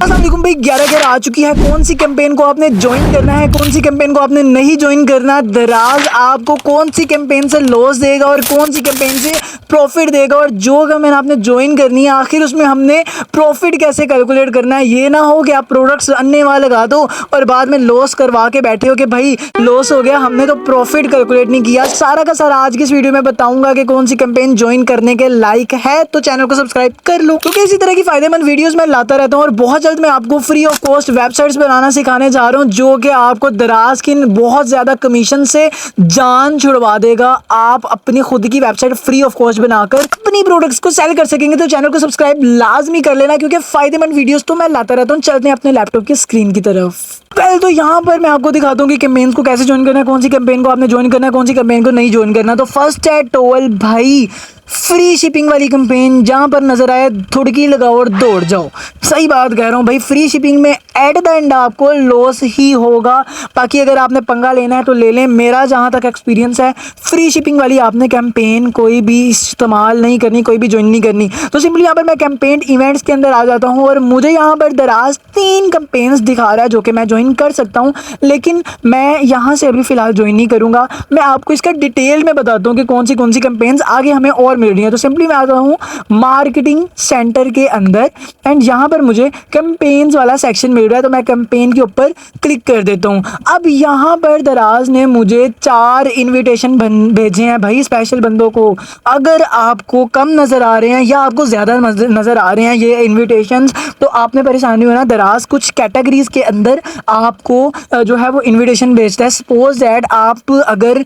अस्सलामुअलैकुम भाई, 11/11 आ चुकी है। कौन सी कैंपेन को आपने ज्वाइन करना है, कौन सी कैंपेन को आपने नहीं ज्वाइन करना। दराज आपको कौन सी कैंपेन से लॉस देगा और कौन सी कैंपेन से प्रॉफिट देगा, और जो कैंपेन आपने ज्वाइन करनी है आखिर उसमें हमने प्रॉफिट कैसे कैलकुलेट करना है। ये ना हो कि आप प्रोडक्ट्स अन्य वहाँ लगा दो और बाद में लॉस करवा के बैठे हो कि भाई लॉस हो गया, हमने तो प्रॉफिट कैलकुलेट नहीं किया। सारा का सारा आज की इस वीडियो में बताऊंगा कि कौन सी कैंपेन ज्वाइन करने के लायक है। तो चैनल को सब्सक्राइब कर लो, क्योंकि इसी तरह की फायदेमंद वीडियोस मैं लाता रहता हूँ। और बहुत जल्द मैं आपको फ्री ऑफ कॉस्ट वेबसाइट्स बनाना सिखाने जा रहा हूँ, जो कि आपको दराज की बहुत ज्यादा कमीशन से जान छुड़वा देगा। आप अपनी खुद की वेबसाइट फ्री ऑफ कॉस्ट बनाकर अपनी प्रोडक्ट्स को सेल कर सकेंगे। तो चैनल को सब्सक्राइब लाजमी कर लेना, क्योंकि फायदेमंद वीडियोस तो मैं लाता रहता हूँ। चलते हैं अपने लैपटॉप की स्क्रीन की तरफ। पहले तो यहाँ पर मैं आपको दिखाता हूँ कि कैंपेन्स को कैसे ज्वाइन करना है, कौन सी कैंपेन को आपने ज्वाइन करना है, कौन सी कैंपेन को नहीं ज्वाइन करना। तो फर्स्ट है टोल भाई, फ्री शिपिंग वाली कैंपेन। जहां पर नजर आए थुड़की लगाओ और दौड़ जाओ। सही बात कह रहा हूं भाई, फ्री शिपिंग में एट द एंड आपको लॉस ही होगा। बाकी अगर आपने पंगा लेना है तो ले लें। मेरा जहां तक एक्सपीरियंस है, फ्री शिपिंग वाली आपने कैंपेन कोई भी इस्तेमाल नहीं करनी, कोई भी ज्वाइन नहीं करनी। तो सिंपली यहाँ पर मैं कैंपेन इवेंट्स के अंदर आ जाता हूँ और मुझे यहाँ पर दराज 3 कैंपेन्स दिखा रहा है जो कि मैं ज्वाइन कर सकता हूँ, लेकिन मैं यहाँ से अभी फिलहाल ज्वाइन नहीं करूँगा। मैं आपको इसका डिटेल में बताता हूँ कि कौन सी कैंपेन्स आगे हमें और मिल रही है। तो सिंपली मैं आता हूँ मार्केटिंग सेंटर के अंदर एंड यहाँ पर मुझे कैंपेन्स वाला सेक्शन मिल रहा है। तो मैं कैंपेन के ऊपर क्लिक कर देता हूँ। अब यहाँ पर दराज ने मुझे 4 इनविटेशन भेजे हैं भाई, स्पेशल बंदों को। अगर आपको कम नज़र आ रहे हैं या आपको ज़्यादा नज़र आ रहे हैं ये इन्विटेशंस, तो आपने परेशानी होना। दराज कुछ कैटेगरीज के अंदर आपको जो है वो इन्विटेशन भेजता है। सपोज दैट आप अगर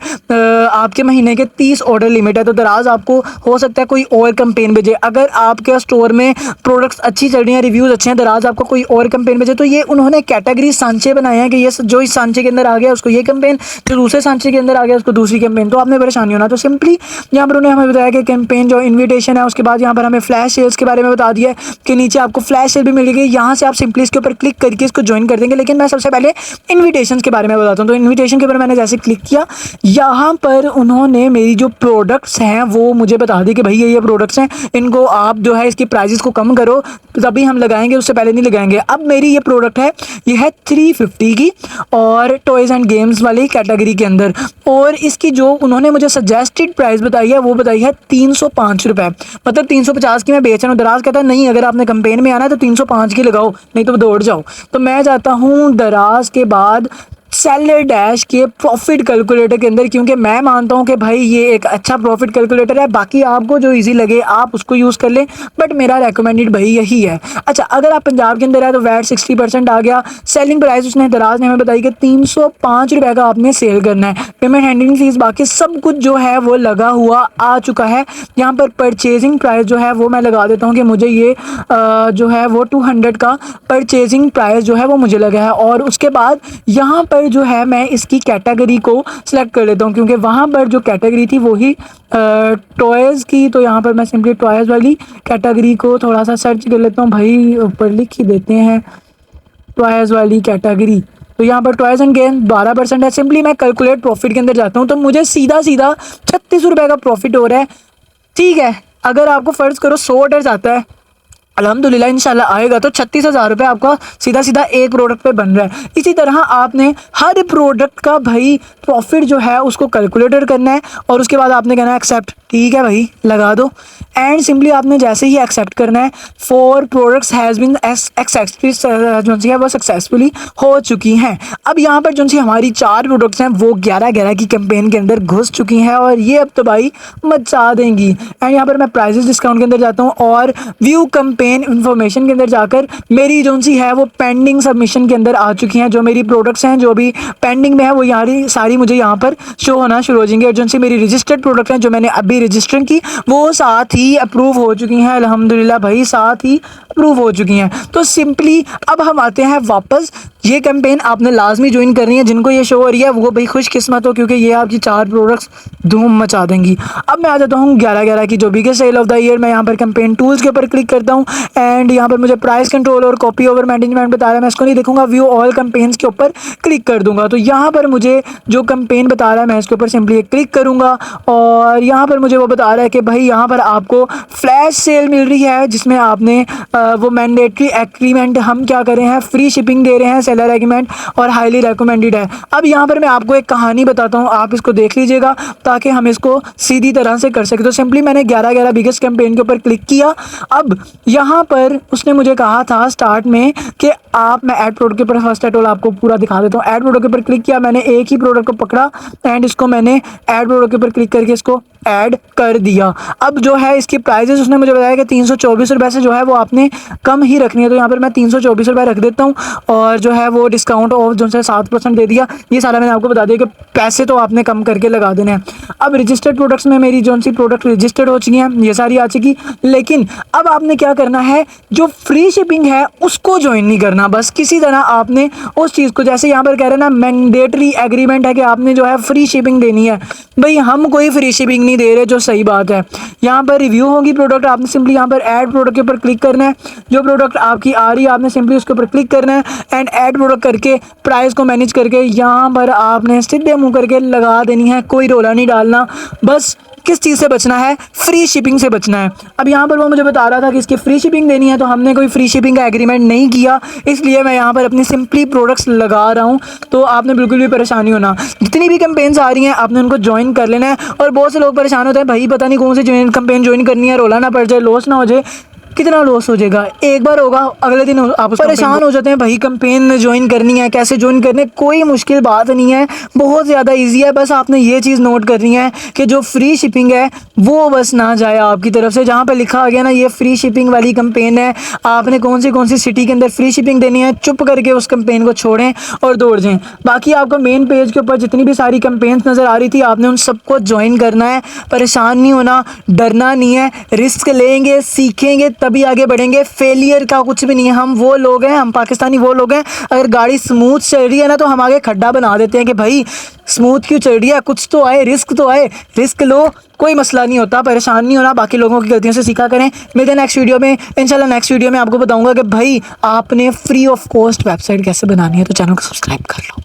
आपके महीने के 30 ऑर्डर लिमिट है, तो दराज आपको हो सकता है कोई और कैंपेन भेजे। अगर आपके स्टोर में प्रोडक्ट्स अच्छी चल रही हैं, रिव्यूज अच्छे हैं, दराज आपको कोई और कैंपेन भेजे। तो ये उन्होंने कैटेगरी सांचे बनाए हैं कि ये जो इस सांचे के अंदर आ गया उसको ये कैंपेन, जो दूसरे सांचे के अंदर आ गया उसको दूसरी कैंपेन। तो आपने परेशानी होना। तो सिंपली यहाँ पर उन्होंने हमें बताया कि कैंपेन जो इन्विटेशन है, उसके बाद यहाँ पर हमें फ्लैश सेल्स के बारे में बता दिया है कि नीचे आपको फ्लैश सेल भी मिलेगी। यहाँ से आप सिंपली इसके ऊपर क्लिक करके इसको ज्वाइन कर देंगे। लेकिन मैं सबसे पहले इन्विटेशन के बारे में बताता हूँ। तो इन्विटेशन के ऊपर मैंने जैसे क्लिक किया, यहाँ पर उन्होंने मेरी जो प्रोडक्ट्स हैं वो मुझे बता दी कि भाई ये प्रोडक्ट्स हैं, इनको आप जो है इसकी प्राइसेस को कम करो तभी हम लगाएंगे, उससे पहले नहीं लगाएंगे। अब मेरी ये प्रोडक्ट है, ये है 350 की और टॉयज़ एंड गेम्स वाली कैटेगरी के अंदर। और इसकी जो उन्होंने मुझे सजेस्टेड प्राइस बताई है वो बताई है 305 रुपये। मतलब 350 की मैं बेच रहा हूँ। दराज कहता है नहीं, अगर आपने कैंपेन में आना है तो 305 की लगाओ, नहीं तो दौड़ जाओ। तो मैं जाता हूँ दराज के बाद सेलर डैश के प्रॉफिट कैलकुलेटर के अंदर, क्योंकि मैं मानता हूं कि भाई ये एक अच्छा प्रॉफिट कैलकुलेटर है। बाकी आपको जो इजी लगे आप उसको यूज़ कर लें, बट मेरा रेकमेंडेड भाई यही है। अच्छा, अगर आप पंजाब के अंदर है तो वैट 60% आ गया। सेलिंग प्राइस उसने दराज ने हमें बताई कि 305 रुपये का आपने सेल करना है। पेमेंट हैंडलिंग फीस बाकी सब कुछ जो है वो लगा हुआ आ चुका है। यहाँ पर परचेजिंग प्राइस जो है वो मैं लगा देता हूँ कि मुझे ये जो है वो 200 का परचेजिंग प्राइस जो है वो मुझे लगा है। और उसके बाद यहाँ पर जो है मैं इसकी कैटेगरी को सिलेक्ट कर लेता हूँ, क्योंकि वहाँ पर जो कैटेगरी थी वही टॉयज़ की। तो यहाँ पर मैं सिंपली टॉयज़ वाली कैटेगरी को थोड़ा सा सर्च कर लेता हूँ भाई, ऊपर लिख ही देते हैं टॉयज़ वाली कैटेगरी। तो यहाँ पर टॉयज़ एंड गेम 12% है। सिंपली मैं कैलकुलेट प्रॉफिट के अंदर जाता हूँ तो मुझे सीधा 36 रुपये का प्रॉफिट हो रहा है। ठीक है, अगर आपको फ़र्ज़ करो 100 ऑर्डर जाता है, अल्हम्दुलिल्लाह इंशाल्लाह आएगा, तो 36,000 रुपये आपका सीधा एक प्रोडक्ट पे बन रहा है। इसी तरह आपने हर प्रोडक्ट का भाई प्रॉफिट जो है उसको कैलकुलेटर करना है और उसके बाद आपने कहना है एक्सेप्ट। ठीक है भाई, लगा दो एंड सिंपली आपने जैसे ही एक्सेप्ट करना है, 4 प्रोडक्ट्स हैज़ बीन एक्सेप्टेड जो सी है वो सक्सेसफुली हो चुकी हैं। अब यहाँ पर जो सी हमारी 4 प्रोडक्ट्स हैं वो 11/11 की कैंपेन के अंदर घुस चुकी हैं और ये अब तो भाई मचा देंगी। एंड यहाँ पर मैं प्राइजेस डिस्काउंट के अंदर जाता हूँ और व्यू कैंपेन इन्फॉर्मेशन के अंदर जाकर मेरी जो सी है वो पेंडिंग सबमिशन के अंदर आ चुकी हैं। जो मेरी प्रोडक्ट्स हैं जो भी पेंडिंग में है वो यहाँ सारी मुझे यहाँ पर शो होना शुरू हो जाएंगे। और जो सी मेरी रजिस्टर्ड प्रोडक्ट हैं जो मैंने अभी रजिस्टर की वो साथ ही अप्रूव हो चुकी हैं। अल्हम्दुलिल्लाह भाई, साथ ही अप्रूव हो चुकी हैं। तो सिंपली अब हम आते हैं वापस ये कैंपेन आपने लाजमी ज्वाइन करनी है। जिनको ये शो हो रही है वो भाई खुशकिस्मत हो, क्योंकि ये आपकी 4 प्रोडक्ट्स धूम मचा देंगी। अब मैं आ जाता हूँ 11/11 की जो biggest sale of the year. मैं यहाँ पर कैंपेन टूल्स के ऊपर क्लिक करता हूँ एंड यहाँ पर मुझे प्राइस कंट्रोल और कॉपी ओवर मैनेजमेंट बता रहा है, मैं इसको नहीं देखूंगा, व्यू ऑल कैंपेन्स के ऊपर क्लिक कर दूंगा। तो यहाँ पर मुझे जो कैंपेन बता रहा है मैं इसके ऊपर सिंपली क्लिक करूंगा और यहाँ पर मुझे वो बता रहा है कि भाई यहाँ पर आपको फ्लैश सेल मिल रही है, जिसमें आपने वो मैंडेटरी एग्रीमेंट हम क्या करें हैं, फ्री शिपिंग दे रहे हैं, सेलर एग्रीमेंट और हाईली रिकमेंडेड है। अब यहाँ पर मैं आपको एक कहानी बताता हूँ, आप इसको देख लीजिएगा ताकि हम इसको सीधी तरह से कर सकें। तो सिंपली मैंने 11/11 बिगेस्ट कैंपेन के ऊपर क्लिक किया। अब यहाँ पर उसने मुझे कहा था स्टार्ट में कि आप, मैं ऐड प्रोडक्ट के ऊपर फर्स्ट एट ऑल आपको पूरा दिखा देता हूँ। ऐड प्रोडक्ट के ऊपर क्लिक किया, मैंने एक ही प्रोडक्ट को पकड़ा एंड इसको मैंने ऐड प्रोडक्ट के ऊपर क्लिक करके इसको ऐड कर दिया। अब जो है इसकी प्राइजेस उसने मुझे बताया कि 324 रुपये से जो है वो आपने कम ही रखनी है। तो यहाँ पर मैं 324 रुपये रख देता हूँ और जो है वो डिस्काउंट ऑफ जो है 7% दे दिया। ये सारा मैंने आपको बता दिया कि पैसे तो आपने कम करके लगा देने हैं। अब रजिस्टर्ड प्रोडक्ट्स में मेरी जो सी प्रोडक्ट रजिस्टर्ड हो चुकी हैं, ये सारी आ चुकी, लेकिन अब आपने क्या करना है, जो फ्री शिपिंग है उसको ज्वाइन नहीं करना। बस किसी तरह आपने उस चीज़ को, जैसे यहाँ पर कह रहे हैं ना मैंडेटरी एग्रीमेंट है कि आपने जो है फ्री शिपिंग देनी है, भाई हम कोई फ्री शिपिंग नहीं दे रहे, जो सही बात है। यहाँ पर रिव्यू होगी प्रोडक्ट, आपने सिंपली यहाँ पर ऐड प्रोडक्ट के ऊपर क्लिक करना है। जो प्रोडक्ट आपकी आ रही है आपने सिंपली उसके ऊपर क्लिक करना है एंड ऐड प्रोडक्ट करके प्राइस को मैनेज करके यहाँ पर आपने सीधे मुँह करके लगा देनी है, कोई रोला नहीं डालना। बस किस चीज़ से बचना है, फ्री शिपिंग से बचना है। अब यहाँ पर वो मुझे बता रहा था कि इसकी फ्री शिपिंग देनी है, तो हमने कोई फ्री शिपिंग का एग्रीमेंट नहीं किया, इसलिए मैं यहाँ पर अपनी सिंपली प्रोडक्ट्स लगा रहा हूँ। तो आपने बिल्कुल भी परेशानी होना, जितनी भी कैंपेन्स आ रही हैं आपने उनको ज्वाइन कर लेना है। और बहुत से लोग परेशान होते हैं, भाई पता नहीं कौन सी कैंपेन ज्वाइन करनी है, रोला ना पड़ जाए, लॉस ना हो जाए। कितना लॉस हो जाएगा, एक बार होगा अगले दिन आप परेशान हो जाते हैं, भाई कैंपेन ज्वाइन करनी है, कैसे ज्वाइन करने, कोई मुश्किल बात नहीं है, बहुत ज़्यादा इजी है। बस आपने ये चीज़ नोट करनी है कि जो फ्री शिपिंग है वो बस ना जाए आपकी तरफ से। जहाँ पे लिखा आ गया ना ये फ्री शिपिंग वाली कैंपेन है, आपने कौन सी सिटी के अंदर फ्री शिपिंग देनी है, चुप करके उस कैंपेन को छोड़ें और दौड़ जाएँ। बाकी आपको मेन पेज के ऊपर जितनी भी सारी कैंपेन्स नज़र आ रही थी आपने उन सबको ज्वाइन करना है। परेशान नहीं होना, डरना नहीं है, रिस्क लेंगे, सीखेंगे, तभी आगे बढ़ेंगे। फेलियर का कुछ भी नहीं है। हम वो लोग हैं, हम पाकिस्तानी वो लोग हैं, अगर गाड़ी स्मूथ चल रही है ना तो हम आगे खड्डा बना देते हैं कि भाई स्मूथ क्यों चल रही है, कुछ तो आए, रिस्क तो आए, रिस्क लो, कोई मसला नहीं होता, परेशान नहीं होना। बाकी लोगों की गलतियों से सीखा करें। मिलते हैं नेक्स्ट वीडियो में इंशाल्लाह। नेक्स्ट वीडियो में आपको बताऊंगा कि भाई आपने फ्री ऑफ कॉस्ट वेबसाइट कैसे बनानी है, तो चैनल को सब्सक्राइब कर लो।